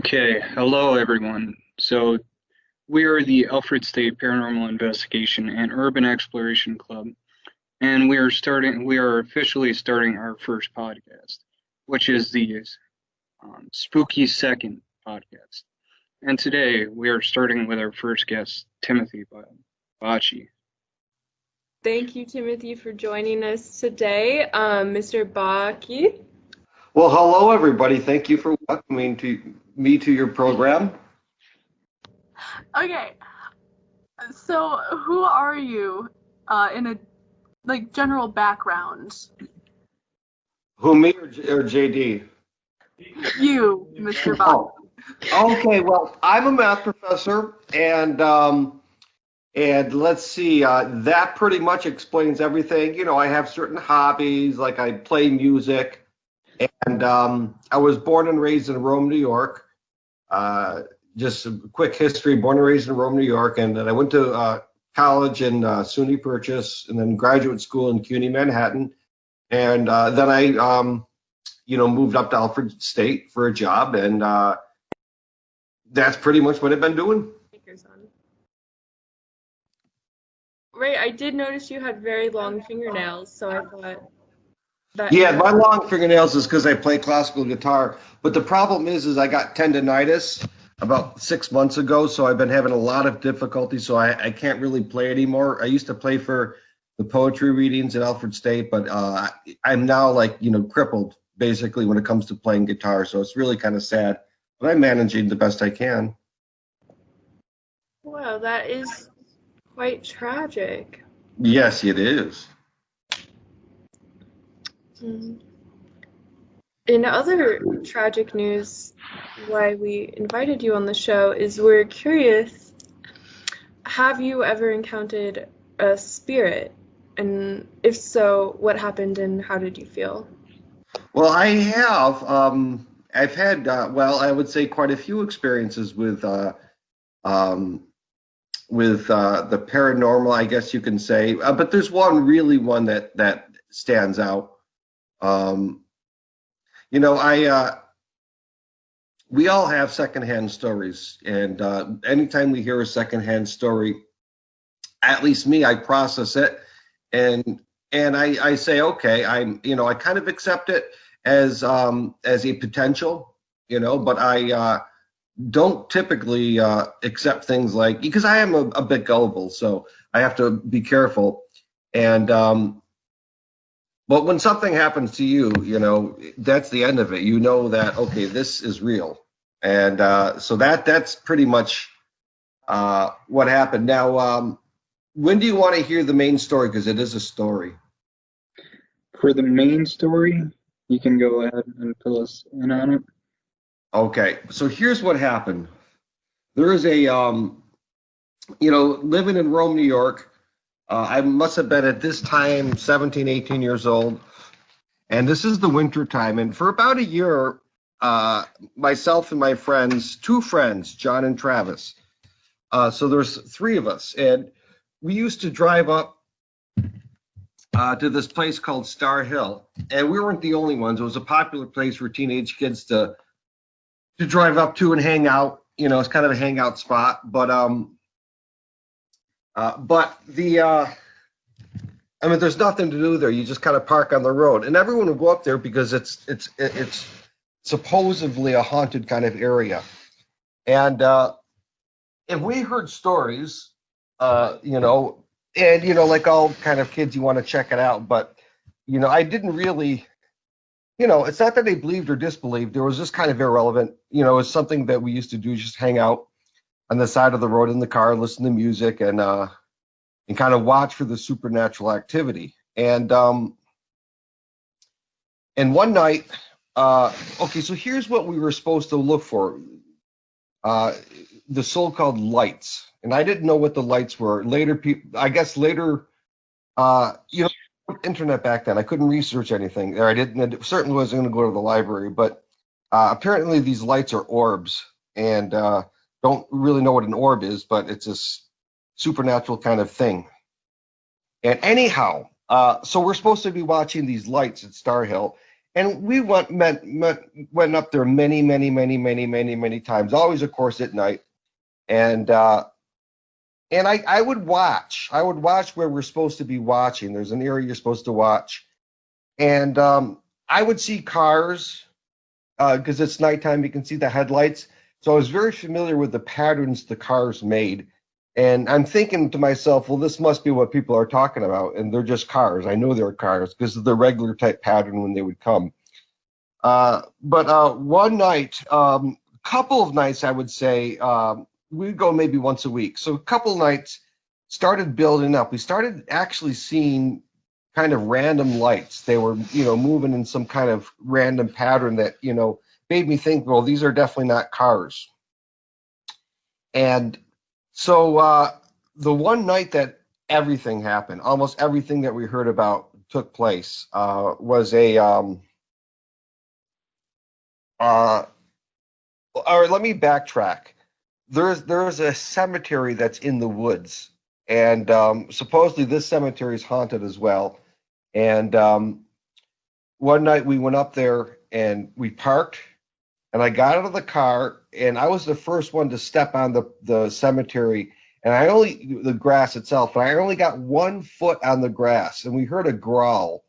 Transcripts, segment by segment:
Okay, hello everyone. So we are the Alfred State Paranormal Investigation and Urban Exploration Club, and we are officially starting our first podcast, which is the Spooky Second podcast. And today we are starting with our first guest, Timothy Bocchi. Thank you, Timothy, for joining us today. Mr. Bocchi. Well, hello everybody. Thank you for welcoming me to your program. Okay, so who are you in a general background? Who, me or JD? You, Mr. Bocchi. Okay. Well, I'm a math professor, and let's see. That pretty much explains everything. I have certain hobbies, like I play music, and I was born and raised in Rome, New York. Just a quick history: born and raised in Rome, New York, and then I went to college in SUNY Purchase, and then graduate school in CUNY, Manhattan, and then I, moved up to Alfred State for a job, and that's pretty much what I've been doing. Right, I did notice you had very long fingernails, so I thought that. Yeah, my long fingernails is because I play classical guitar, but the problem is I got tendonitis about 6 months ago, so I've been having a lot of difficulty, so I can't really play anymore. I used to play for the poetry readings at Alfred State, but I'm now crippled basically when it comes to playing guitar, so it's really kind of sad, but I'm managing the best I can. Wow, that is quite tragic. Yes, it is. Mm. In other tragic news, why we invited you on the show is we're curious, have you ever encountered a spirit? And if so, what happened and how did you feel? Well, I have. I've had, I would say quite a few experiences um, with the paranormal, I guess you can say. But there's one that stands out. Um, we all have secondhand stories, and anytime we hear a secondhand story, at least me, I process it, and I say, okay, I kind of accept it as a potential, but I don't typically accept things like, because I am a bit gullible, so I have to be careful. And but when something happens to you, that's the end of it. You know that, okay, this is real, and so that's pretty much what happened. Now, when do you want to hear the main story? Because it is a story. For the main story, you can go ahead and fill us in on it. Okay, so here's what happened. There is a living in Rome, New York. I must have been at this time 17, 18 years old. And this is the winter time. And for about a year, myself and my friends, two friends, John and Travis. So there's three of us. And we used to drive up to this place called Star Hill. And we weren't the only ones. It was a popular place for teenage kids to drive up to and hang out. It's kind of a hangout spot. But there's nothing to do there. You just kind of park on the road, and everyone will go up there because it's supposedly a haunted kind of area. And if we heard stories, like all kind of kids, you want to check it out. But I didn't really, it's not that they believed or disbelieved. There was just kind of irrelevant. It's something that we used to do, just hang out on the side of the road in the car, listen to music, and kind of watch for the supernatural activity. And one night, okay, so here's what we were supposed to look for: the so-called lights. And I didn't know what the lights were. Later, internet back then, I couldn't research anything there. I certainly wasn't going to go to the library, but apparently these lights are orbs, and don't really know what an orb is, but it's this supernatural kind of thing. And anyhow, so we're supposed to be watching these lights at Star Hill, And we went up there many times, always, of course, at night. And I would watch. I would watch where we're supposed to be watching. There's an area you're supposed to watch. And I would see cars because it's nighttime. You can see the headlights. So I was very familiar with the patterns the cars made. And I'm thinking to myself, well, this must be what people are talking about. And they're just cars. I know they're cars because of the regular type pattern when they would come. But one night, couple of nights, I would say, we'd go maybe once a week. So a couple of nights started building up. We started actually seeing kind of random lights. They were, moving in some kind of random pattern that, made me think, well, these are definitely not cars. And so the one night that everything happened, almost everything that we heard about took place, was all right, let me backtrack. There's a cemetery that's in the woods, and supposedly this cemetery is haunted as well. And one night we went up there and we parked, and I got out of the car, and I was the first one to step on the cemetery, and the grass itself, and I only got 1 foot on the grass, and we heard a growl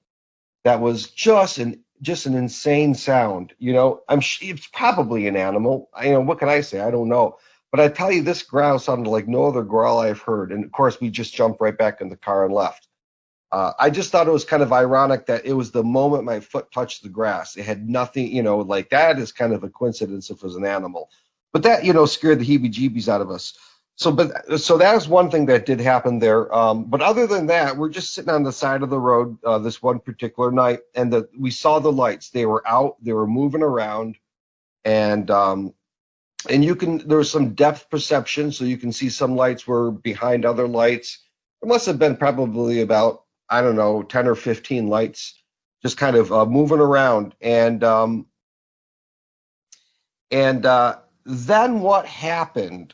that was just an insane sound. It's probably an animal. What can I say? I don't know. But I tell you, this growl sounded like no other growl I've heard. And of course, we just jumped right back in the car and left. I just thought it was kind of ironic that it was the moment my foot touched the grass. It had nothing, like that is kind of a coincidence if it was an animal. But that, scared the heebie-jeebies out of us. So that is one thing that did happen there. But other than that, we're just sitting on the side of the road this one particular night, and we saw the lights. They were out, they were moving around, and there was some depth perception, so you can see some lights were behind other lights. There must have been probably about, I don't know, 10 or 15 lights just kind of moving around. And then what happened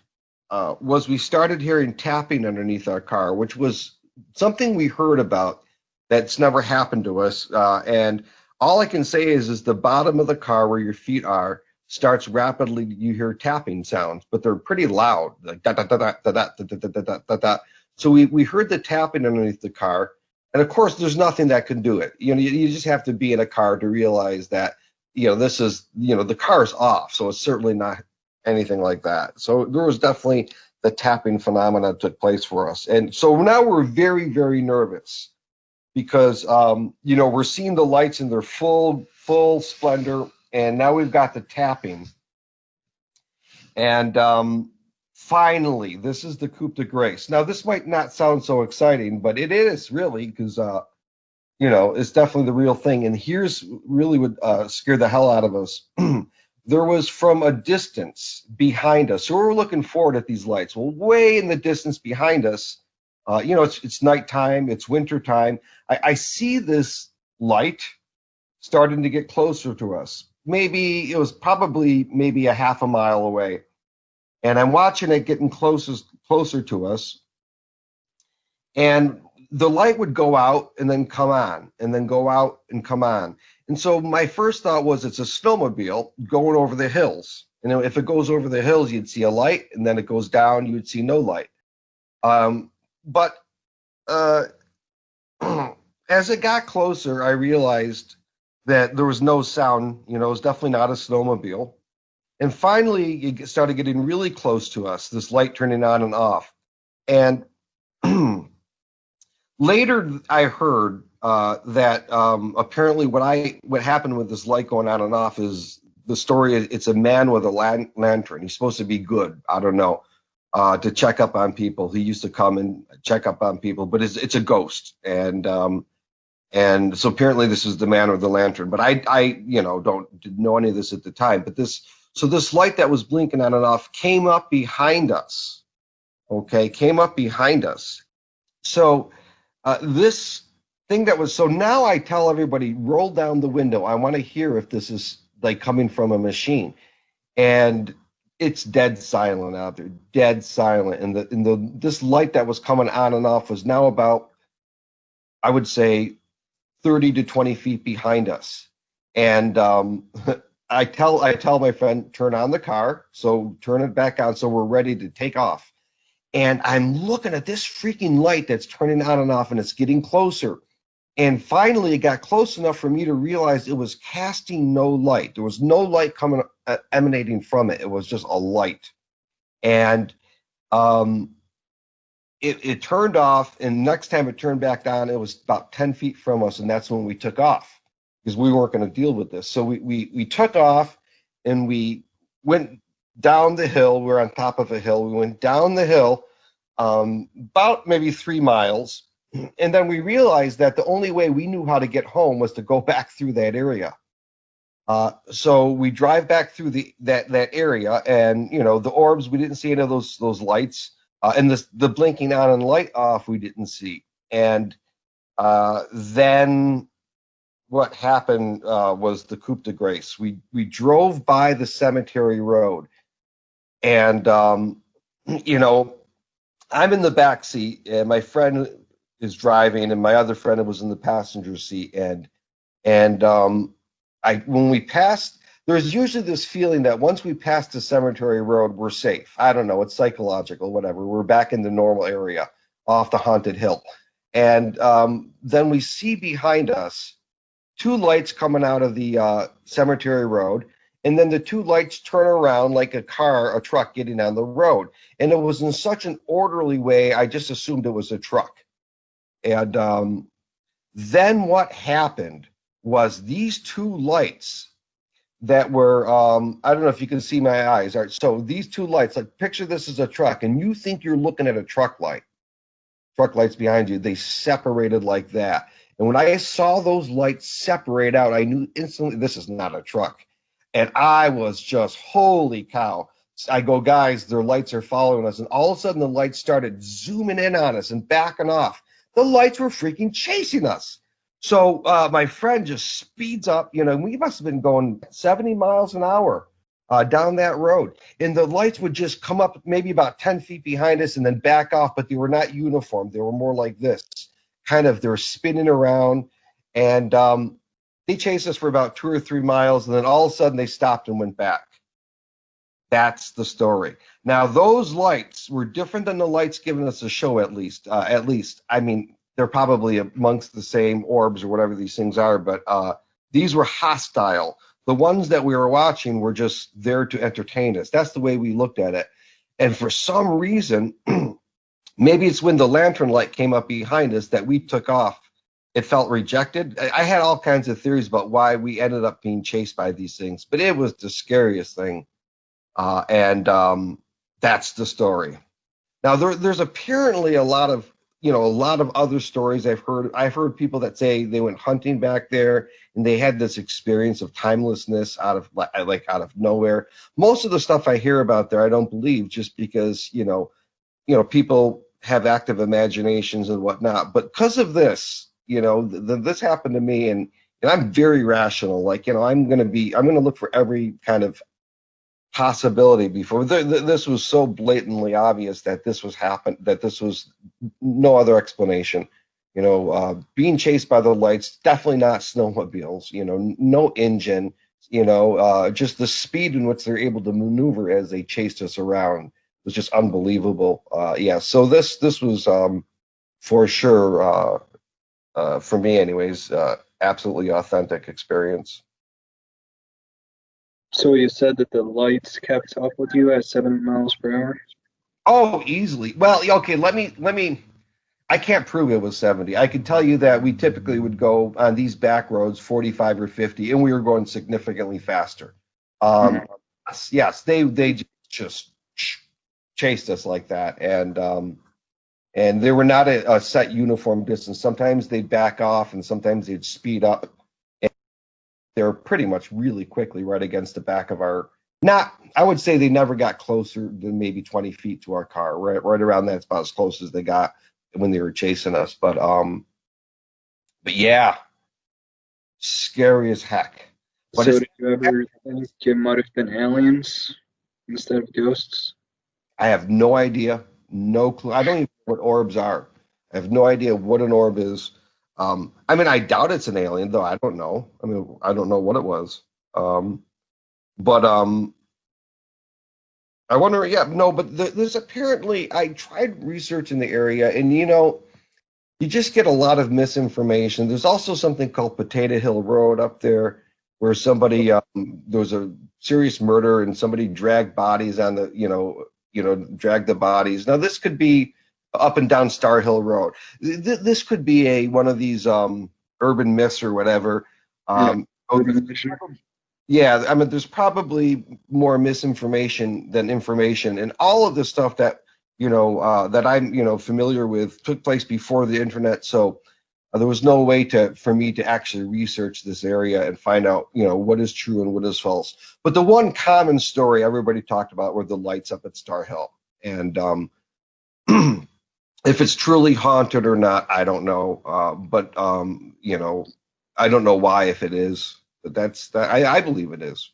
was we started hearing tapping underneath our car, which was something we heard about that's never happened to us. And all I can say is the bottom of the car where your feet are starts rapidly. You hear tapping sounds, but they're pretty loud, like da da da da da da da da da da da. So we heard the tapping underneath the car, and of course, there's nothing that can do it. You just have to be in a car to realize that this is the car's off, so it's certainly not anything like that. So there was definitely the tapping phenomena that took place for us. And so now we're very, very nervous because, we're seeing the lights in their full splendor. And now we've got the tapping. And finally, this is the coup de grace. Now, this might not sound so exciting, but it is really because, it's definitely the real thing. And here's really what scared the hell out of us. There was from a distance behind us. So we were looking forward at these lights. Well, way in the distance behind us, it's nighttime, it's winter time. I see this light starting to get closer to us. Maybe it was probably maybe a half a mile away. And I'm watching it getting closer to us. And the light would go out and then come on, and then go out and come on. And so my first thought was it's a snowmobile going over the hills. If it goes over the hills, you'd see a light, and then it goes down, you would see no light. But as it got closer, I realized that there was no sound. It was definitely not a snowmobile. And finally, it started getting really close to us, this light turning on and off. And later, I heard that apparently what happened with this light going on and off is the story. It's a man with a lantern. He's supposed to be good. I don't know, to check up on people. He used to come and check up on people, but it's a ghost. And so apparently this is the man with the lantern. But I didn't know any of this at the time. But this light that was blinking on and off came up behind us. Okay, came up behind us. So this thing so now I tell everybody, roll down the window. I want to hear if this is like coming from a machine. And it's dead silent out there, dead silent. And this light that was coming on and off was now about, I would say, 30 to 20 feet behind us. And I tell my friend, turn on the car, so turn it back on, so we're ready to take off. And I'm looking at this freaking light that's turning on and off, and it's getting closer. And finally, it got close enough for me to realize it was casting no light. There was no light coming emanating from it. It was just a light. And um, it turned off, and next time it turned back on, it was about 10 feet from us, and that's when we took off because we weren't going to deal with this. So we took off, and we went down the hill. We were on top of a hill. We went down the hill about maybe 3 miles, and then we realized that the only way we knew how to get home was to go back through that area. So we drive back through that area, and the orbs, we didn't see any of those lights, and the blinking on and light off we didn't see. And then what happened was the coup de grace. We drove by the cemetery road, and I'm in the back seat, and my friend is driving, and my other friend was in the passenger seat, and I when we passed, there's usually this feeling that once we pass the cemetery road, we're safe. I don't know, it's psychological, whatever. We're back in the normal area off the haunted hill. And then we see behind us two lights coming out of the cemetery road, and then the two lights turn around like a truck getting on the road. And it was in such an orderly way, I just assumed it was a truck. And then what happened was these two lights that were I don't know if you can see my eyes. All right, so these two lights, like picture this as a truck, and you think you're looking at a truck lights behind you, they separated like that. And when I saw those lights separate out, I knew instantly this is not a truck. And I was just, holy cow. I go, guys, their lights are following us. And all of a sudden, the lights started zooming in on us and backing off. The lights were freaking chasing us. So my friend just speeds up. We must have been going 70 miles an hour down that road. And the lights would just come up maybe about 10 feet behind us and then back off, but they were not uniform. They were more like this, kind of, they were spinning around. And they chased us for about 2 or 3 miles, and then all of a sudden they stopped and went back. That's the story. Now, those lights were different than the lights giving us a show, at least. I mean, they're probably amongst the same orbs or whatever these things are, but these were hostile. The ones that we were watching were just there to entertain us. That's the way we looked at it. And for some reason, maybe it's when the lantern light came up behind us that we took off. It felt rejected. I had all kinds of theories about why we ended up being chased by these things, but it was the scariest thing. And that's the story. Now there's apparently a lot of other stories I've heard. I've heard people that say they went hunting back there and they had this experience of timelessness out of nowhere. Most of the stuff I hear about there I don't believe, just because people have active imaginations and whatnot. But because of this, this happened to me, and I'm very rational. Like, I'm gonna look for every kind of possibility before. This was so blatantly obvious that this was no other explanation. Being chased by the lights, definitely not snowmobiles. No engine. Just the speed in which they're able to maneuver as they chased us around was just unbelievable. Yeah, so this was for sure, for me anyways, absolutely authentic experience. So you said that the lights kept up with you at 70 miles per hour? Oh, easily. Well, okay, let me. I can't prove it was 70. I can tell you that we typically would go on these back roads 45 or 50, and we were going significantly faster. Hmm. Yes, they just chased us like that, and they were not a set uniform distance. Sometimes they'd back off, and sometimes they'd speed up. They were pretty much really quickly right against the back of our. Not, I would say they never got closer than maybe 20 feet to our car. Right around that's about as close as they got when they were chasing us. But yeah, scary as heck. But So did you ever think it might have been aliens instead of ghosts? I have no idea, no clue. I don't even know what orbs are. I have no idea what an orb is. I mean, I doubt it's an alien, though. I don't know. I mean, I don't know what it was. Um, but I wonder. Yeah, no. But there's apparently. I tried researching the area, and you just get a lot of misinformation. There's also something called Potato Hill Road up there, where somebody there was a serious murder and somebody dragged bodies on the dragged the bodies. Now this could be up and down Star Hill Road. This could be a one of these urban myths or whatever. Yeah, Um, urban legend. yeah, I mean, there's probably more misinformation than information, and all of the stuff that that I'm familiar with took place before the internet, so there was no way for me to actually research this area and find out what is true and what is false. But the one common story everybody talked about were the lights up at Star Hill, and if it's truly haunted or not, I don't know. But I don't know why if it is, but that's that. I believe it is.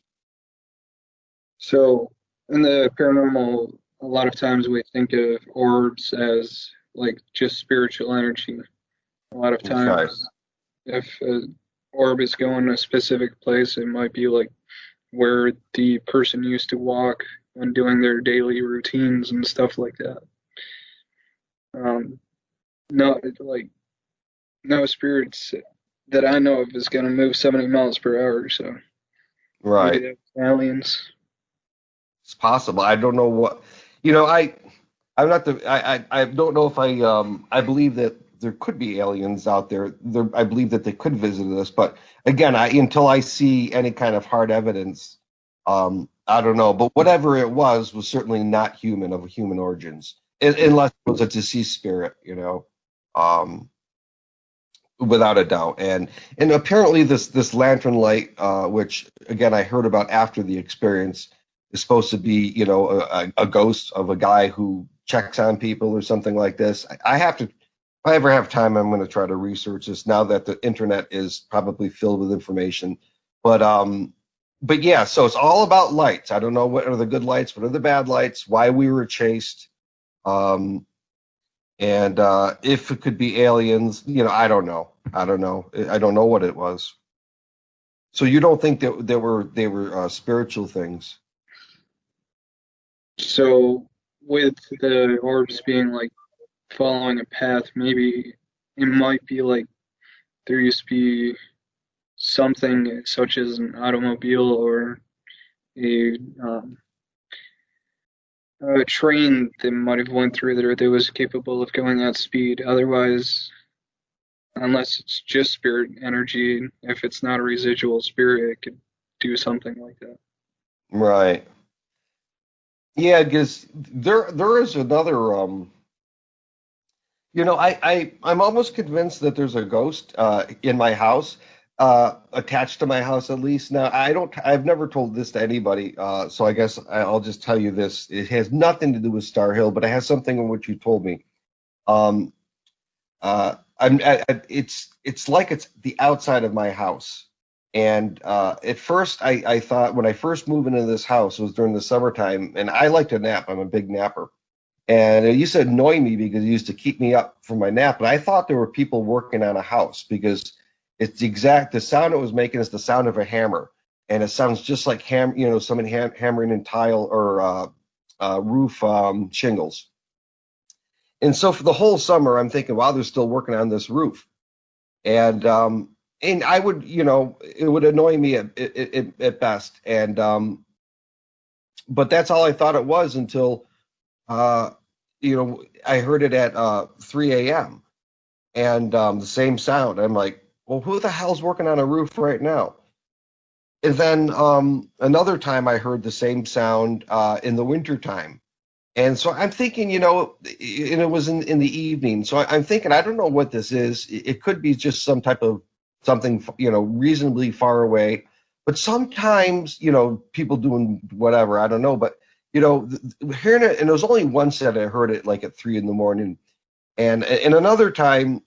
So in the paranormal, a lot of times we think of orbs as like just spiritual energy. A lot of Okay. times, if an orb is going to a specific place, it might be like where the person used to walk when doing their daily routines and stuff like that. Um, no, like no spirits that I know of is going to move 70 miles per hour, so maybe Right. that's aliens. It's possible. I don't know what, I'm not the, I don't know if I believe that there could be aliens out there. I believe that they could visit us, but again, until I see any kind of hard evidence, I don't know. But whatever it was certainly not human of human origins, unless it was a deceased spirit, um, without a doubt. And apparently this lantern light, which again I heard about after the experience, is supposed to be a ghost of a guy who checks on people or something like this. I have to. If I ever have time, I'm going to try to research this now that the internet is probably filled with information. But but yeah, so it's all about lights. I don't know what are the good lights, what are the bad lights, why we were chased. Um, and if it could be aliens, I don't know. I don't know. I don't know what it was. So you don't think that they were spiritual things? So with the orbs being like following a path, maybe it might be like there used to be something such as an automobile or a um, a train that might have went through there that was capable of going at speed. Otherwise, unless it's just spirit energy, if it's not a residual spirit, it could do something like that. Right. Yeah, because there is another I'm almost convinced that there's a ghost in my house, attached to my house at least. Now, I've never told this to anybody, so I guess I'll just tell you this. It has nothing to do with Star Hill, but it has something in what you told me. Um, it's like it's the outside of my house. And at first, I thought when I first moved into this house, it was during the summertime, and I like to nap. I'm a big napper. And it used to annoy me because it used to keep me up from my nap. But I thought there were people working on a house because the sound it was making is the sound of a hammer. And it sounds just like somebody hammering in tile or roof shingles. And so for the whole summer, I'm thinking, wow, they're still working on this roof. And I would, it would annoy me at best. And but that's all I thought it was until I heard it at 3 a.m. and the same sound. I'm like, well, who the hell's working on a roof right now? And then another time I heard the same sound in the wintertime. And so I'm thinking, and it was in the evening. So I'm thinking, I don't know what this is. It could be just some type of something, reasonably far away. But sometimes, people doing whatever, I don't know. But, hearing it, and there was only once that I heard it like at 3 in the morning. And another time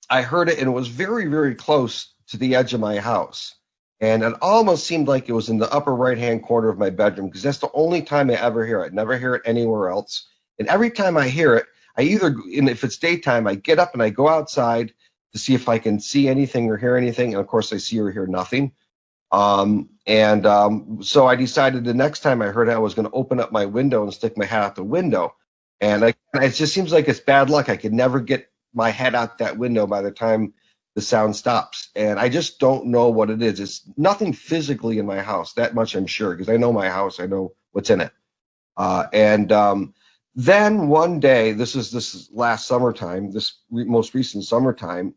I heard it and it was very, very close to the edge of my house. And it almost seemed like it was in the upper right hand corner of my bedroom because that's the only time I ever hear it. Never hear it anywhere else. And every time I hear it, and if it's daytime, I get up and I go outside to see if I can see anything or hear anything. And of course, I see or hear nothing. So I decided the next time I heard it, I was going to open up my window and stick my head out the window. And it just seems like it's bad luck. I could never get my head out that window by the time the sound stops. And I just don't know what it is. It's nothing physically in my house, that much I'm sure, because I know my house, I know what's in it. Then one day, this is last summertime, most recent summertime,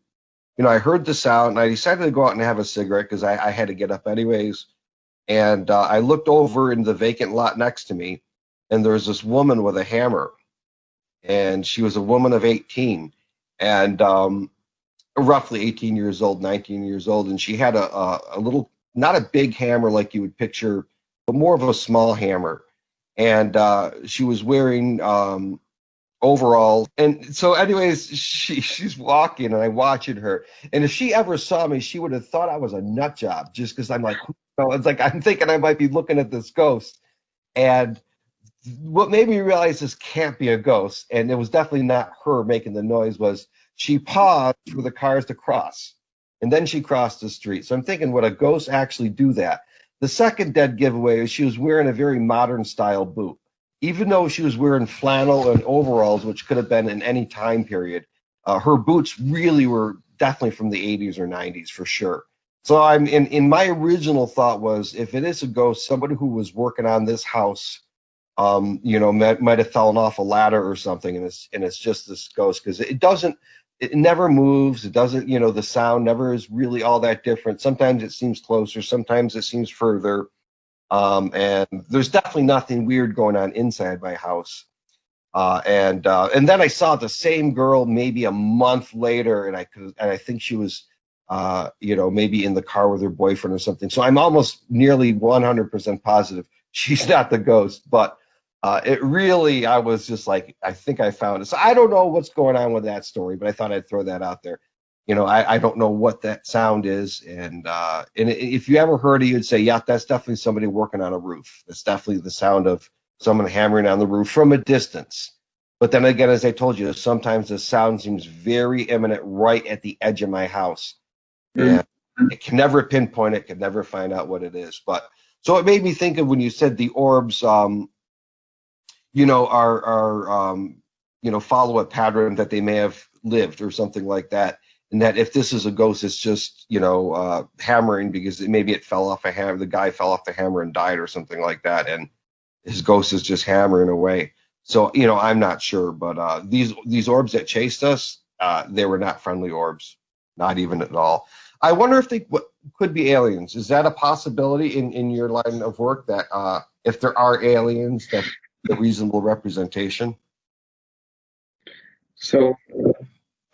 I heard the sound and I decided to go out and have a cigarette because I had to get up anyways. And I looked over in the vacant lot next to me, and there was this woman with a hammer, and she was a woman of 18, and roughly 18 years old, 19 years old, and she had a little, not a big hammer like you would picture, but more of a small hammer, and she was wearing overalls. And so anyways, she's walking and I'm watching her. And if she ever saw me, she would have thought I was a nut job just because I'm like, it's like I'm thinking I might be looking at this ghost. And what made me realize this can't be a ghost, and it was definitely not her making the noise, was she paused for the cars to cross. And then she crossed the street. So I'm thinking, would a ghost actually do that? The second dead giveaway is she was wearing a very modern style boot. Even though she was wearing flannel and overalls, which could have been in any time period, her boots really were definitely from the 80s or 90s for sure. So I'm in my original thought was, if it is a ghost, somebody who was working on this house, might have fallen off a ladder or something, and it's just this ghost, because it never moves. It doesn't, the sound never is really all that different. Sometimes it seems closer, sometimes it seems further. And there's definitely nothing weird going on inside my house. And then I saw the same girl maybe a month later, and I think she was, maybe in the car with her boyfriend or something. So I'm almost nearly 100% positive she's not the ghost. But I was just like, I think I found it. So I don't know what's going on with that story, but I thought I'd throw that out there. I don't know what that sound is, and if you ever heard it, you'd say, yeah, that's definitely somebody working on a roof. That's definitely the sound of someone hammering on the roof from a distance. But then again, as I told you, sometimes the sound seems very imminent right at the edge of my house, and it can never pinpoint it, can never find out what it is. But so it made me think of when you said the orbs, follow a pattern that they may have lived or something like that. And that if this is a ghost, it's just, hammering because maybe it fell off a hammer. The guy fell off the hammer and died or something like that. And his ghost is just hammering away. So, I'm not sure. But these orbs that chased us, they were not friendly orbs, not even at all. I wonder if they could be aliens. Is that a possibility in your line of work, that if there are aliens, that a reasonable representation? So,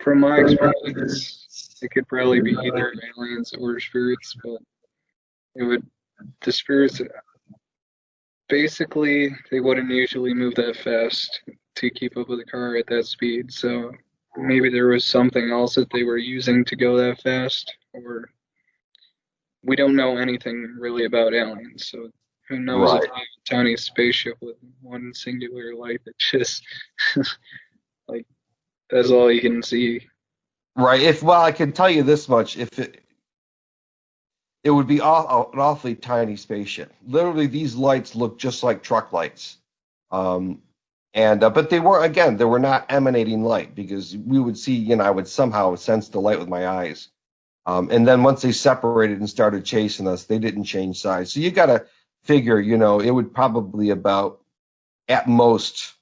from my experience, it could probably be either aliens or spirits, but the spirits, basically, they wouldn't usually move that fast to keep up with a car at that speed. So maybe there was something else that they were using to go that fast, or we don't know anything really about aliens. So who knows if Right. they have a tiny spaceship with one singular light that just like that's all you can see. Right. Well, I can tell you this much: if it would be an awfully tiny spaceship. Literally, these lights look just like truck lights. Um, but they were not emanating light, because we would see, I would somehow sense the light with my eyes. And then once they separated and started chasing us, they didn't change size. So you got to figure, it would probably about, at most,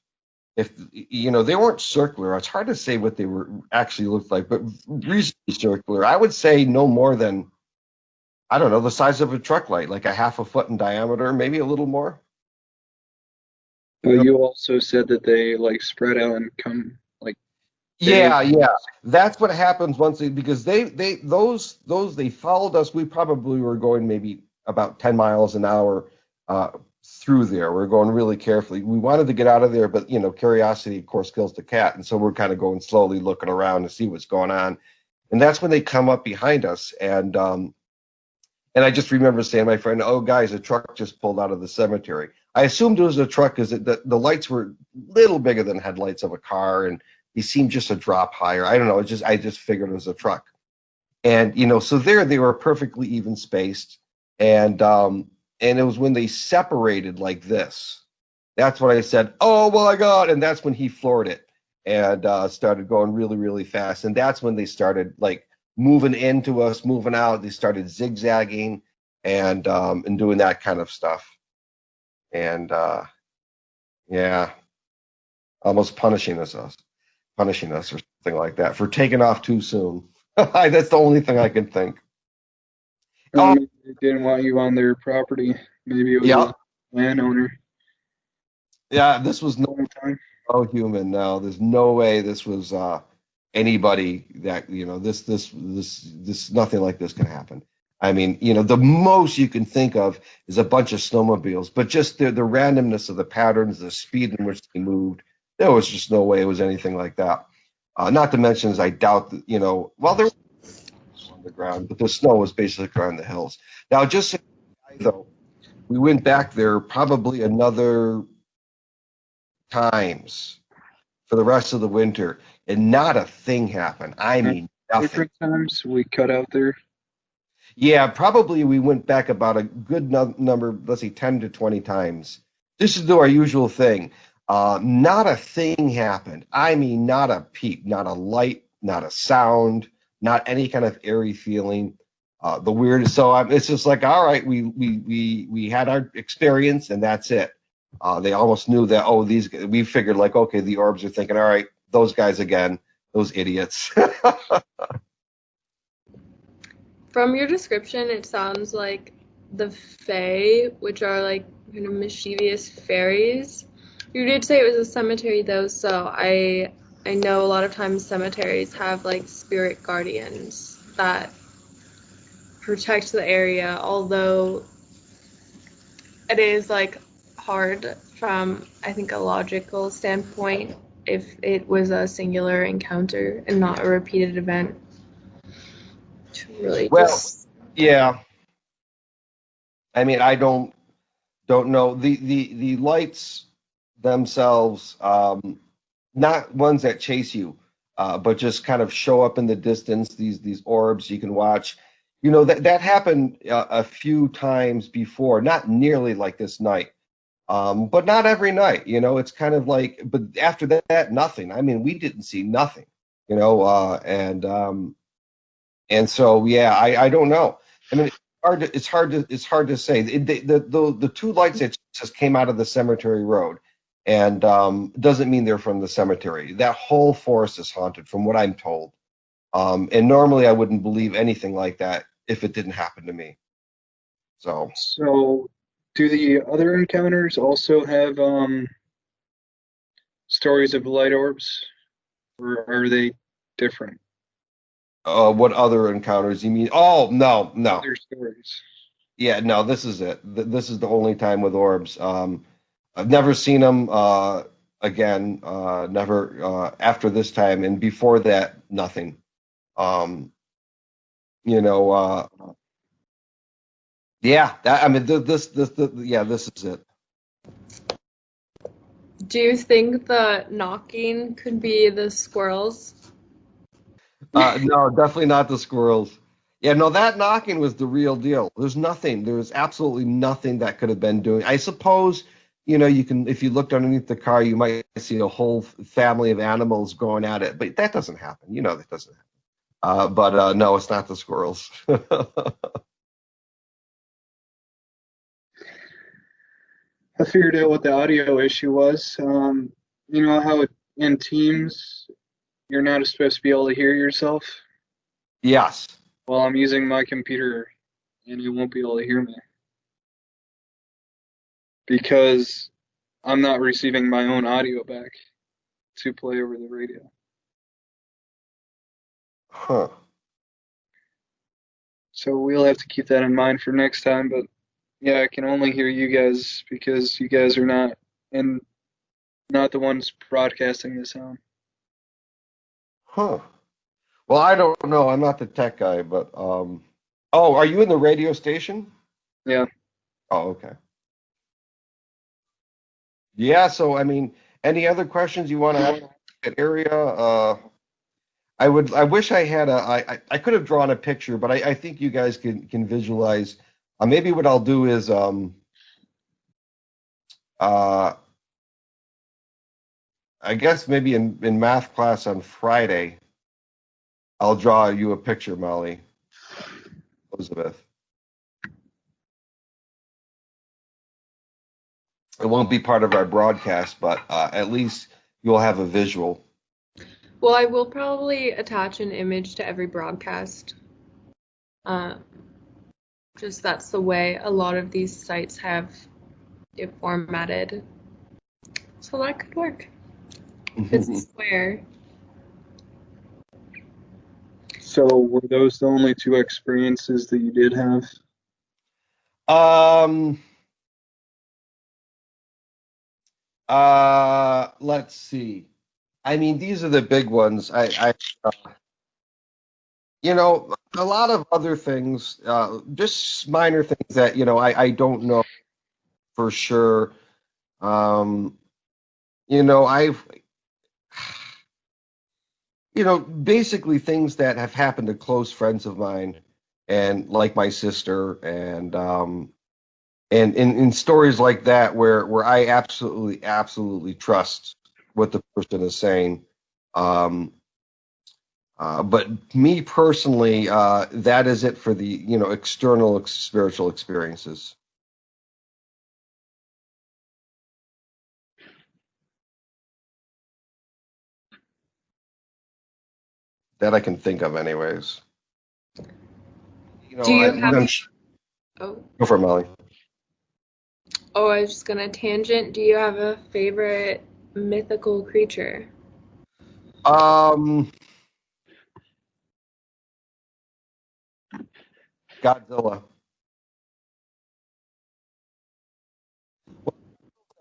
if, they weren't circular. It's hard to say what they were actually looked like, but reasonably circular. I would say no more than, I don't know, the size of a truck light, like a half a foot in diameter, maybe a little more. But you also said that they like spread out and come like they Yeah, yeah. That's what happens because they followed us. We probably were going maybe about 10 miles an hour through there. We're going really carefully. We wanted to get out of there, but curiosity of course kills the cat. And so we're kind of going slowly, looking around to see what's going on. And that's when they come up behind us. And I just remember saying to my friend, "Oh, guys, a truck just pulled out of the cemetery." I assumed it was a truck because the lights were a little bigger than headlights of a car, and they seemed just a drop higher. I don't know. I just figured it was a truck. And so there they were perfectly even spaced, and it was when they separated like this. That's when I said, "Oh my God!" And that's when he floored it and started going really, really fast. And that's when they started like moving into us, moving out. They started zigzagging and doing that kind of stuff. And yeah, almost punishing us or something like that for taking off too soon. That's the only thing I can think. Oh, Maybe they didn't want you on their property. Maybe it was yeah, a landowner yeah. This was at the time. no human. No, there's no way this was anybody that this nothing like this can happen. I mean, the most you can think of is a bunch of snowmobiles, but just the randomness of the patterns, the speed in which they moved, there was just no way it was anything like that. Not to mention, as I doubt that, well, there was on the ground, but the snow was basically on the hills. Now, just so you know, though, we went back there probably another times for the rest of the winter, and not a thing happened. I mean, nothing. Different times we cut out there. Yeah, probably we went back about a good number, let's say 10 to 20 times. This is do our usual thing. Not a thing happened. I mean, not a peep, not a light, not a sound, not any kind of airy feeling. The weirdest. So it's just like, all right, we had our experience, and that's it. They almost knew that. Oh, we figured like, okay, the orbs are thinking, all right, those guys again, those idiots. From your description, it sounds like the Fae, which are like kind of mischievous fairies. You did say it was a cemetery though, so I know a lot of times cemeteries have like spirit guardians that protect the area, although it is like hard from I think a logical standpoint if it was a singular encounter and not a repeated event to really Well, just yeah. I mean, I don't know the lights themselves, not ones that chase you, but just kind of show up in the distance. These orbs you can watch. That happened a few times before, not nearly like this night, but not every night. It's kind of like, but after that, nothing. I mean, we didn't see nothing. And so yeah, I don't know. I mean, it's hard to say. The two lights that just came out of the cemetery road, and doesn't mean they're from the cemetery. That whole forest is haunted, from what I'm told. And normally I wouldn't believe anything like that if it didn't happen to me. So, So, do the other encounters also have stories of light orbs, or are they different? what other encounters you mean? Oh, no, no. Other stories. Yeah, no, this is it. This is the only time with orbs. I've never seen them again. Never after this time, and before that, nothing. Um, you know, yeah. I mean, yeah, this is it. do you think the knocking could be the squirrels? No, definitely not the squirrels. Yeah, no, that knocking was the real deal. There's nothing. There's absolutely nothing that could have been doing. I suppose, you can, if you looked underneath the car, you might see a whole family of animals going at it, but that doesn't happen. That doesn't happen. But no, it's not the squirrels. I figured out what the audio issue was. You know how in Teams you're not supposed to be able to hear yourself? Yes. Well, I'm using my computer and you won't be able to hear me because I'm not receiving my own audio back to play over the radio. Huh. So we'll have to keep that in mind for next time. But yeah, I can only hear you guys because you guys are and not the ones broadcasting the sound. Huh. Well, I don't know. I'm not the tech guy, but oh, are you in the radio station? Yeah. Oh, okay. Yeah, so I mean, any other questions you want to ask that area? I wish I had I could have drawn a picture, but I think you guys can visualize. Maybe what I'll do is uh, I guess maybe in math class on Friday, I'll draw you a picture, Molly, Elizabeth. It won't be part of our broadcast, but at least you'll have a visual. Well, I will probably attach an image to every broadcast. Uh, just that's the way a lot of these sites have it formatted. So that could work. It's square. So were those the only two experiences that you did have? um, let's see. I mean, these are the big ones. A lot of other things, just minor things that, I don't know for sure. Um, I've, basically things that have happened to close friends of mine and like my sister and in stories like that where I absolutely trust what the person is saying. Um, but me personally, that is it for the external spiritual experiences that I can think of, anyways. Do you We're have gonna oh go for it, Molly. oh I was just gonna tangent. Do you have a favorite mythical creature? Um, Godzilla.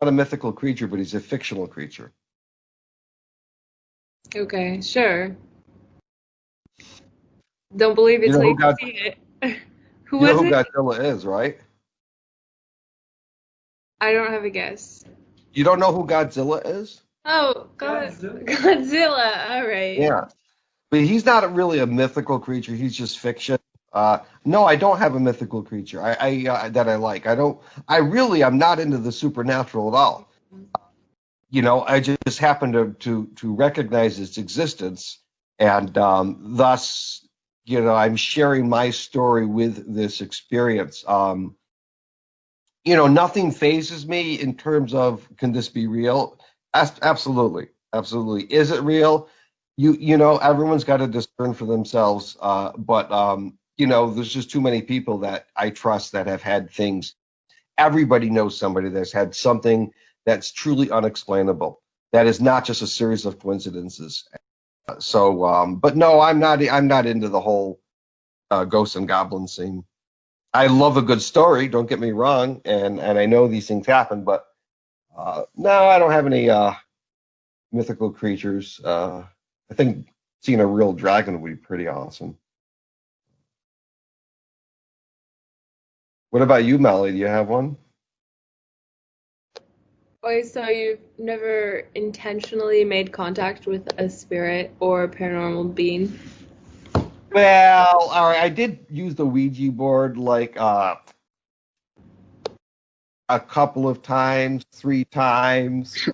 Not a mythical creature, but he's a fictional creature. Okay, sure. Don't believe You it know till you who can God, see it. Who you know was who it? Godzilla is, right? I don't have a guess. You don't know who Godzilla is? Oh, Godzilla. All right. Yeah, but he's not really a mythical creature. He's just fiction. No, I don't have a mythical creature. That I like. I don't. I'm not into the supernatural at all. I just happen to recognize its existence, and thus, I'm sharing my story with this experience. Nothing phases me in terms of can this be real? Absolutely, absolutely. Is it real? Everyone's got to discern for themselves. But there's just too many people that I trust that have had things. Everybody knows somebody that's had something that's truly unexplainable. That is not just a series of coincidences. But no, I'm not into the whole ghosts and goblins scene. I love a good story. Don't get me wrong, and I know these things happen, but no, I don't have any mythical creatures. I think seeing a real dragon would be pretty awesome. What about you, Molly? Do you have one? Wait, so you've never intentionally made contact with a spirit or paranormal being? Well, all right. I did use the Ouija board like a couple of times, 3 times,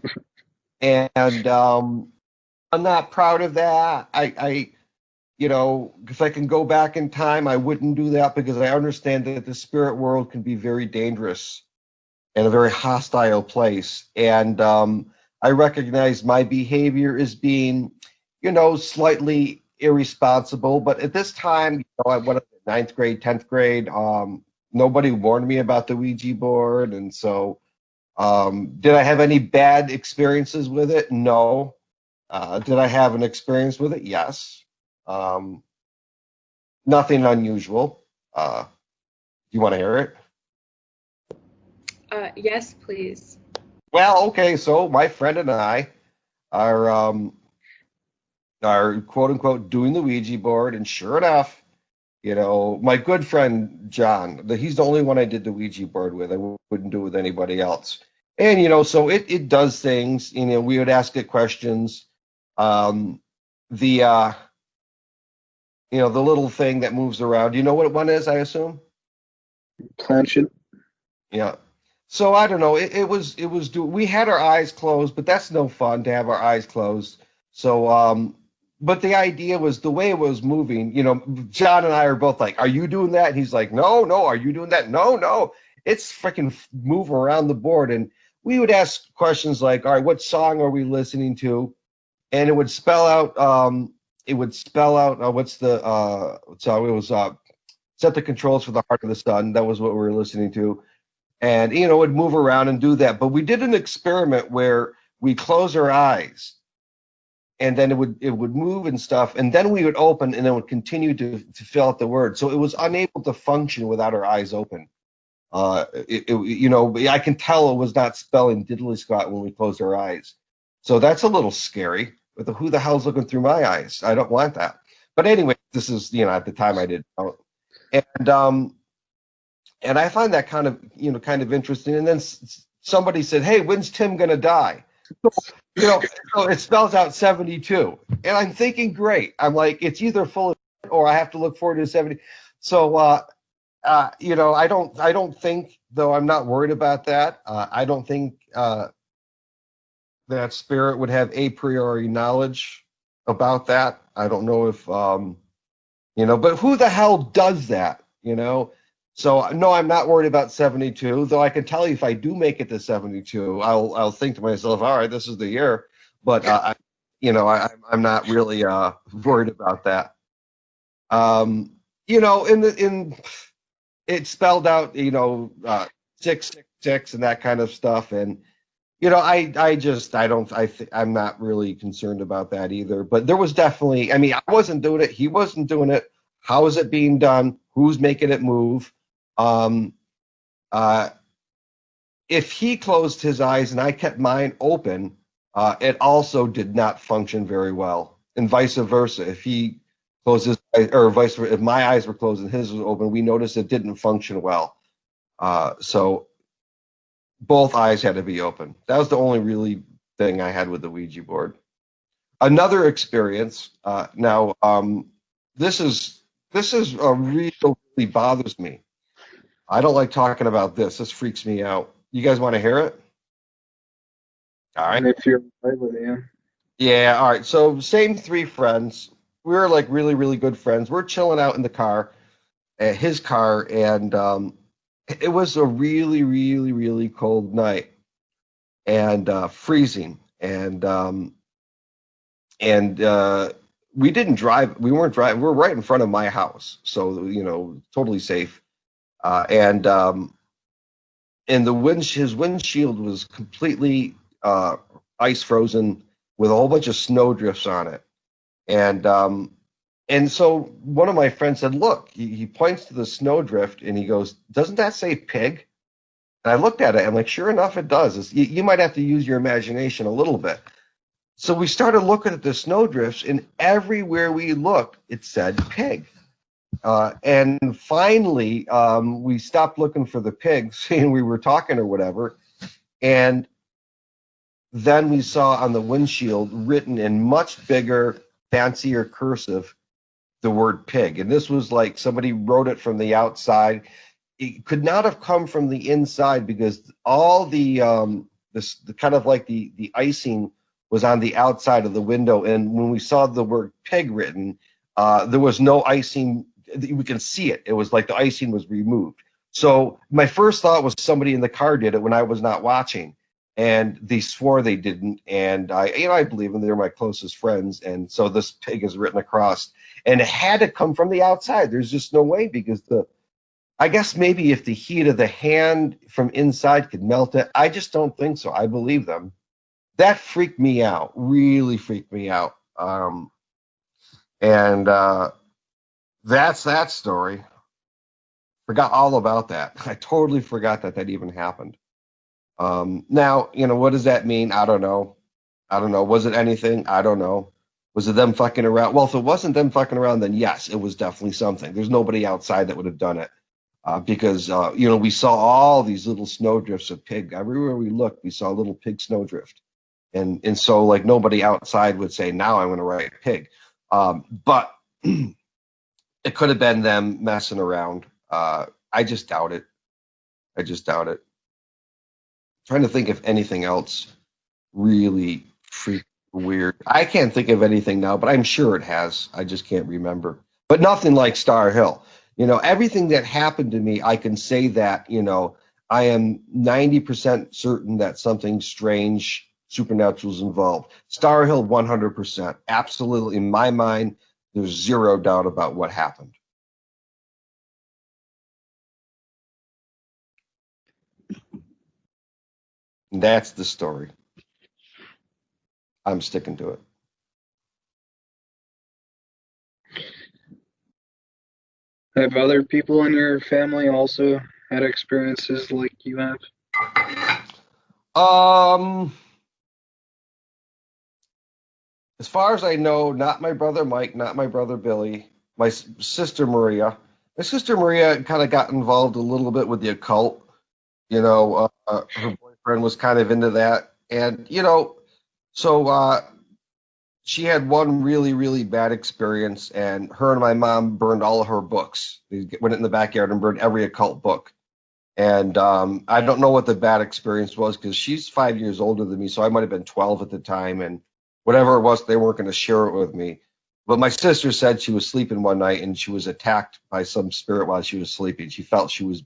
and I'm not proud of that. Because I can go back in time, I wouldn't do that because I understand that the spirit world can be very dangerous and a very hostile place. And I recognize my behavior as being, slightly irresponsible. But at this time, I went up to ninth grade, 10th grade. Nobody warned me about the Ouija board. And so, did I have any bad experiences with it? No. Did I have an experience with it? Yes. Um, Nothing unusual. You want to hear it? Yes, please. Well, okay. So my friend and I are quote unquote doing the Ouija board, and sure enough, my good friend John, he's the only one I did the Ouija board with. I wouldn't do it with anybody else. And so it does things. We would ask it questions. Um, the the little thing that moves around. You know what one is, I assume? Planchette. Yeah. So I don't know. We had our eyes closed, but that's no fun to have our eyes closed. So but the idea was the way it was moving, John and I are both like, "Are you doing that?" And he's like, "No, no, are you doing that?" "No, no." It's freaking moving around the board, and we would ask questions like, "All right, what song are we listening to?" And it would spell out what's the song? It was Set the Controls for the Heart of the Sun. That was what we were listening to, and it would move around and do that. But we did an experiment where we close our eyes, and then it would move and stuff, and then we would open, and it would continue to fill out the word. So it was unable to function without our eyes open. I can tell it was not spelling diddly squat when we closed our eyes. So that's a little scary. But who the hell's looking through my eyes? I don't want that. But anyway, this is at the time I didn't know. And and I find that kind of interesting. And then somebody said, "Hey, when's Tim gonna die?" So it spells out 72, and I'm thinking, great. I'm like, it's either full of shit or I have to look forward to 70. So I don't think, though I'm not worried about that. I don't think that spirit would have a priori knowledge about that. I don't know if but who the hell does that? So no, I'm not worried about 72. Though I can tell you, if I do make it to 72, I'll think to myself, all right, this is the year. But I'm not really worried about that. In it spelled out, 666 and that kind of stuff. And I'm not really concerned about that either. But there was definitely, I mean, I wasn't doing it. He wasn't doing it. How is it being done? Who's making it move? Um, uh, if he closed his eyes and I kept mine open, it also did not function very well, and vice versa. If he closed his eyes, or vice versa, if my eyes were closed and his was open, we noticed it didn't function well. So both eyes had to be open. That was the only really thing I had with the Ouija board. Another experience. Now, this is a really bothers me. I don't like talking about this. This freaks me out. You guys want to hear it? All right. If you're right with it, yeah. Yeah. All right. So same three friends. We were like really, really good friends. We're chilling out in the car, his car, and it was a really, really, really cold night and freezing. And we didn't drive. We weren't driving. We're right in front of my house, so totally safe. And his windshield was completely ice frozen with a whole bunch of snow drifts on it. And so one of my friends said, "Look," he points to the snowdrift and he goes, "Doesn't that say pig?" And I looked at it. I'm like, sure enough, it does. You might have to use your imagination a little bit. So we started looking at the snowdrifts, and everywhere we looked, it said pig. And finally, we stopped looking for the pigs, and we were talking or whatever. And then we saw on the windshield, written in much bigger, fancier cursive, the word pig. And this was like somebody wrote it from the outside. It could not have come from the inside because all the kind of like the icing was on the outside of the window. And when we saw the word pig written, there was no icing. We can see it. It was like the icing was removed. So my first thought was somebody in the car did it when I was not watching, and they swore they didn't. And I believe them. They're my closest friends. And so this pig is written across, and it had to come from the outside. There's just no way, because I guess maybe if the heat of the hand from inside could melt it. I just don't think so. I believe them. That freaked me out. Really freaked me out. And that's that story. Forgot all about that. I totally forgot that even happened. Now, what does that mean? I don't know. I don't know. Was it anything? I don't know. Was it them fucking around? Well, if it wasn't them fucking around, then yes, it was definitely something. There's nobody outside that would have done it. Because we saw all these little snowdrifts of pig. Everywhere we looked, we saw a little pig snowdrift, and so like nobody outside would say, "Now I'm going to write pig." But it could have been them messing around. I just doubt it. I just doubt it. Trying to think if anything else really freak weird. I can't think of anything now, but I'm sure it has. I just can't remember. But nothing like Star Hill. Everything that happened to me, I can say that, I am 90% certain that something strange, supernatural is involved. Star Hill, 100%. Absolutely. In my mind, there's zero doubt about what happened. And that's the story. I'm sticking to it. Have other people in your family also had experiences like you have? Um, as far as I know, not my brother Mike, not my brother Billy, my sister Maria. My sister Maria kind of got involved a little bit with the occult. Her boyfriend was kind of into that, and so she had one really, really bad experience, and her and my mom burned all of her books. They went in the backyard and burned every occult book. And I don't know what the bad experience was because she's 5 years older than me, so I might have been 12 at the time, and whatever it was, they weren't going to share it with me. But my sister said she was sleeping one night and she was attacked by some spirit while she was sleeping. She felt she was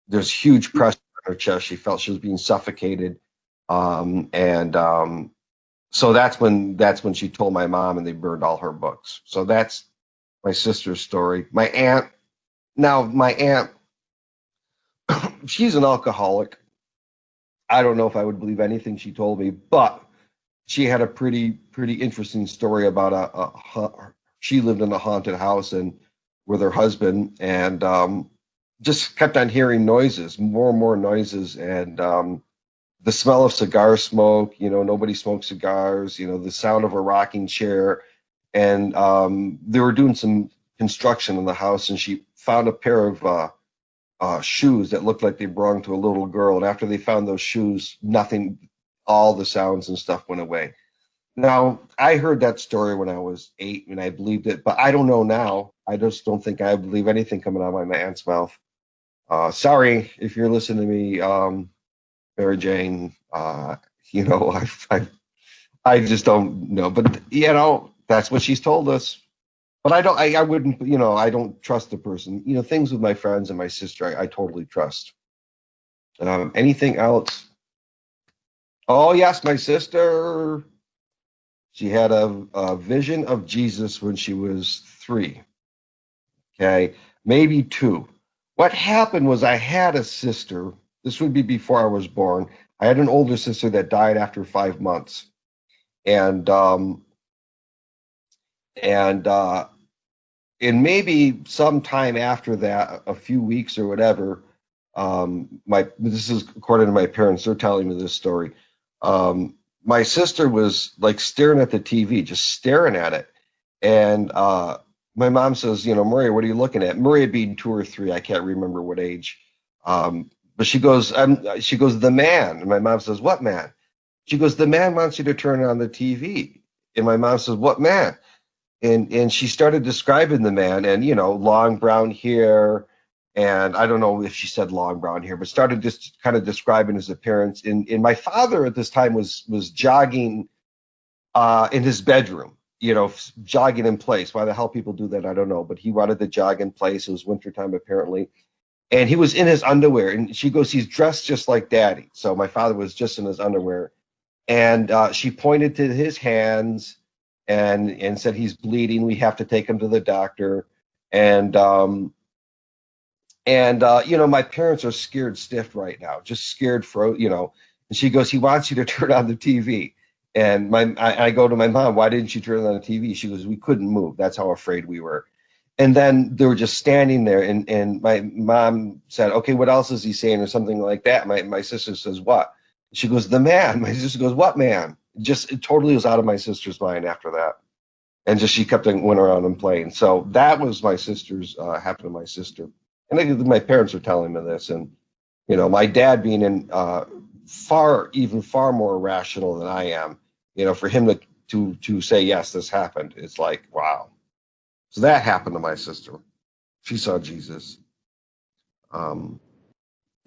there's huge pressure on her chest. She felt she was being suffocated. And So that's when she told my mom and they burned all her books. So that's my sister's story. My aunt, she's an alcoholic. I don't know if I would believe anything she told me, but she had a pretty interesting story about she lived in a haunted house and with her husband and just kept on hearing noises, more and more noises, and the smell of cigar smoke. Nobody smoked cigars. The sound of a rocking chair, and they were doing some construction in the house, and she found a pair of shoes that looked like they belonged to a little girl. And after they found those shoes, nothing, all the sounds and stuff went away. Now, I heard that story when I was 8 and I believed it, but I don't know now. I just don't think I believe anything coming out of my aunt's mouth. Sorry if you're listening to me, Mary Jane. I just don't know. But, that's what she's told us. But I wouldn't, I don't trust the person. Things with my friends and my sister, I totally trust. Anything else? Oh, yes, my sister. She had a vision of Jesus when she was 3. Okay, maybe 2. What happened was I had a sister. This would be before I was born. I had an older sister that died after 5 months, and and uh, and maybe sometime after that, a few weeks or whatever. My This is according to my parents. They're telling me this story. My sister was like staring at the TV, just staring at it, and my mom says, Maria, what are you looking at? Maria being 2 or 3, I can't remember what age. But she goes, the man. And my mom says, what man? She goes, the man wants you to turn on the TV. And my mom says, what man? And she started describing the man, and long brown hair, and I don't know if she said long brown hair, but started just kind of describing his appearance. And my father at this time was jogging in his bedroom, jogging in place. Why the hell people do that, I don't know. But he wanted to jog in place. It was wintertime apparently. And he was in his underwear. And she goes, he's dressed just like daddy. So my father was just in his underwear. And she pointed to his hands and said, he's bleeding. We have to take him to the doctor. And my parents are scared stiff right now, just scared for. And she goes, he wants you to turn on the TV. And I go to my mom, why didn't you turn on the TV? She goes, we couldn't move. That's how afraid we were. And then they were just standing there, and my mom said, okay, what else is he saying, or something like that. My sister says, what? She goes, the man. My sister goes, what man? It totally was out of my sister's mind after that. And just she kept on went around and playing. So that was my sister's happened to my sister. And my parents are telling me this, and my dad being in far more rational than I am, for him to say yes, this happened, it's like wow. So that happened to my sister. She saw Jesus.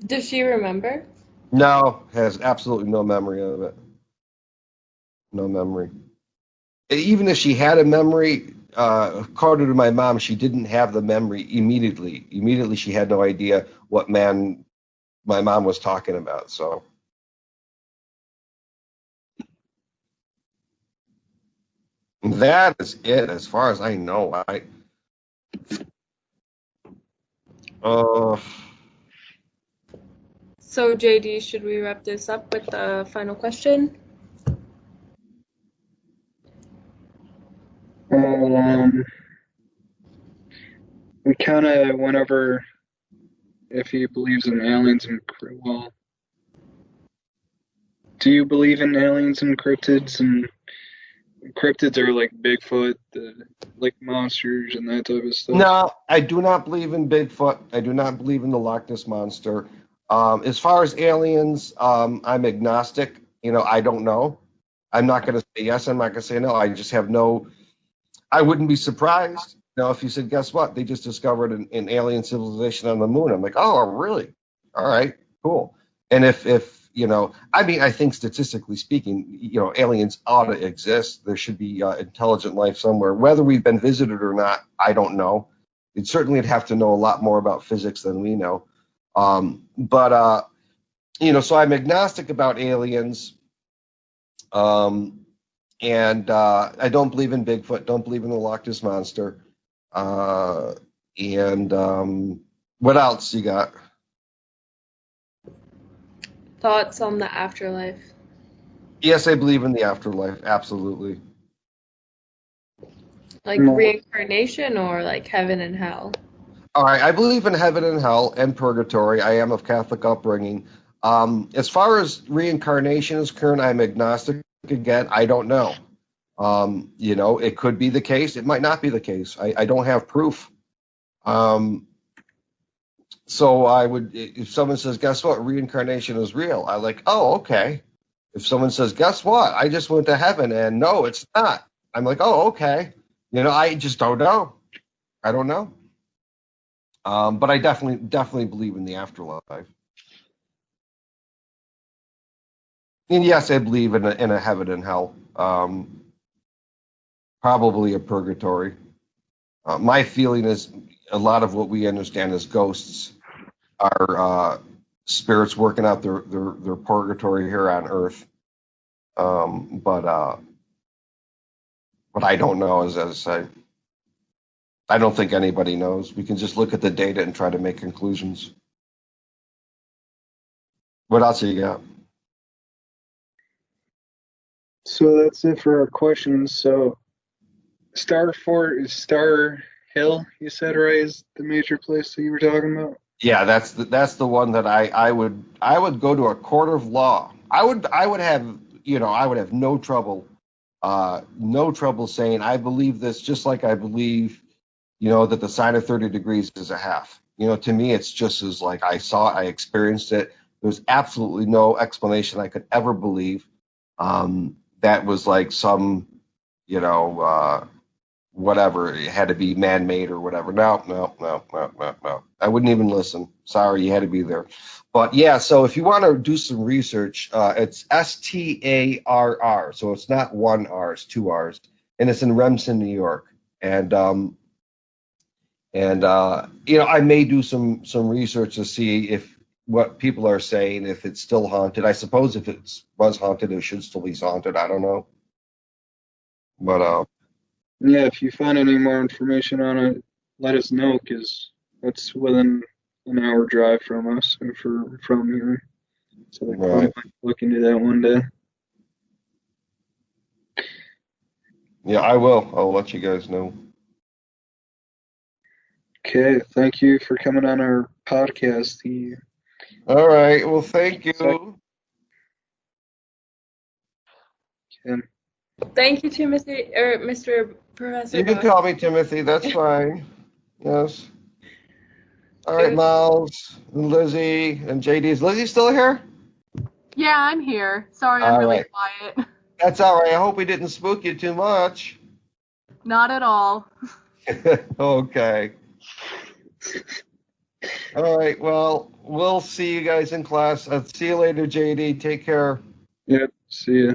Does she remember? No, has absolutely no memory of it. No memory. Even if she had a memory, according to my mom, she didn't have the memory immediately. Immediately, she had no idea what man my mom was talking about. So that is it, as far as I know. Uh, So, JD, should we wrap this up with the final question? We kind of went over if he believes in aliens and well, do you believe in aliens and cryptids? And cryptids are like Bigfoot, like monsters and that type of stuff. no, I do not believe in Bigfoot. I do not believe in the Loch Ness monster. As far as aliens, I'm agnostic. I don't know. I'm not going to say yes. I'm not going to say no. I just have no. I wouldn't be surprised. If you said, guess what? They just discovered an alien civilization on the moon. I'm like, oh, really? All right, cool. And if I mean, I think statistically speaking, aliens ought to exist. There should be intelligent life somewhere. Whether we've been visited or not, I don't know. It certainly would have to know a lot more about physics than we know. But so I'm agnostic about aliens. And I don't believe in Bigfoot. Don't believe in the Loch Ness monster. And what else you got? Thoughts on the afterlife? Yes, I believe in the afterlife. Absolutely. Like Well, reincarnation or like heaven and hell? All right. I believe in heaven and hell and purgatory. I am of Catholic upbringing. As far as reincarnation is concerned, I'm agnostic again. I don't know. It could be the case. It might not be the case. I don't have proof. So I would, if someone says, guess what, reincarnation is real, I like, oh, okay. If someone says, guess what, I just went to heaven and no, it's not. I'm like, oh, okay. I just don't know. I don't know. But I definitely believe in the afterlife. And yes, I believe in a heaven and hell. Probably a purgatory. My feeling is a lot of what we understand as ghosts are spirits working out their purgatory here on Earth. But I don't know. As I say, I don't think anybody knows. We can just look at the data and try to make conclusions. What else you got? so that's it for our questions. So Star Hill, you said, right, is the major place that you were talking about? Yeah, that's the one that I would go to a court of law. I would have no trouble saying I believe this, just like I believe that the sine of 30 degrees is a half. To me, it's just as like I saw it, I experienced it. There's absolutely no explanation I could ever believe that was like some, you know, whatever. It had to be man-made or whatever. No, no, no, no, no, no. I wouldn't even listen. Sorry, you had to be there. But yeah, so if you want to do some research, it's STARR. So it's not one R, it's two R's, and it's in Remsen, New York. And I may do some research to see if what people are saying, if it's still haunted. I suppose if it was haunted, it should still be haunted. I don't know, but Yeah, if you find any more information on it, let us know, because it's within an hour drive from us, or from here. So I probably right. might look into that one day. Yeah, I will. I'll let you guys know. Okay, thank you for coming on our podcast. All right. Well, thank Second, you. Thank you to Mr. Professor You can Bach. call me Timothy. That's fine. Yes. All It right, was Miles and Lizzie and JD. Is Lizzie still here? Yeah, I'm here. Sorry, I'm All really right. quiet. That's all right. I hope we didn't spook you too much. Not at all. Okay. All right. Well, we'll see you guys in class. See you later, JD. Take care. Yep. See ya.